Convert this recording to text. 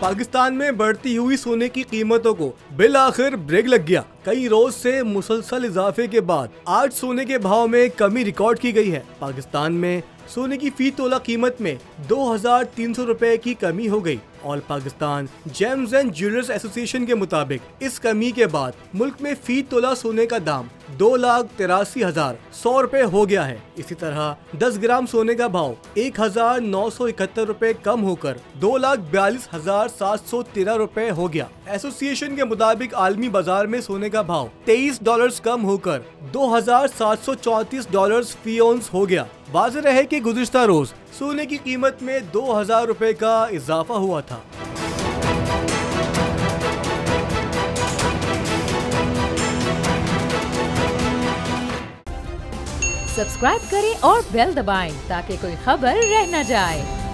पाकिस्तान में बढ़ती हुई सोने की कीमतों को बिल आखिर ब्रेक लग गया। कई रोज से मुसलसल इजाफे के बाद आज सोने के भाव में कमी रिकॉर्ड की गई है। पाकिस्तान में सोने की फी तोला कीमत में 2300 रुपए की कमी हो गई। All Pakistan James and jewellers association के मुताबिक इस कमी के बाद मुल्क में फी तोला सोने का दाम 2,83,100 रुपए हो गया है। इसी तरह 10 ग्राम सोने का भाव 1,971 रुपए कम होकर 2,42,713 रुपए हो गया। एसोसिएशन के मुताबिक आलमी बाजार में सोने का भाव $23 कम होकर $2,734 फी औंस हो गया। वाज़ेह है कि गुज़िश्ता रोज सोने की कीमत में 2,000 रुपए का इजाफा हुआ था। सब्सक्राइब करें और बेल दबाएं ताकि कोई खबर रह न जाए।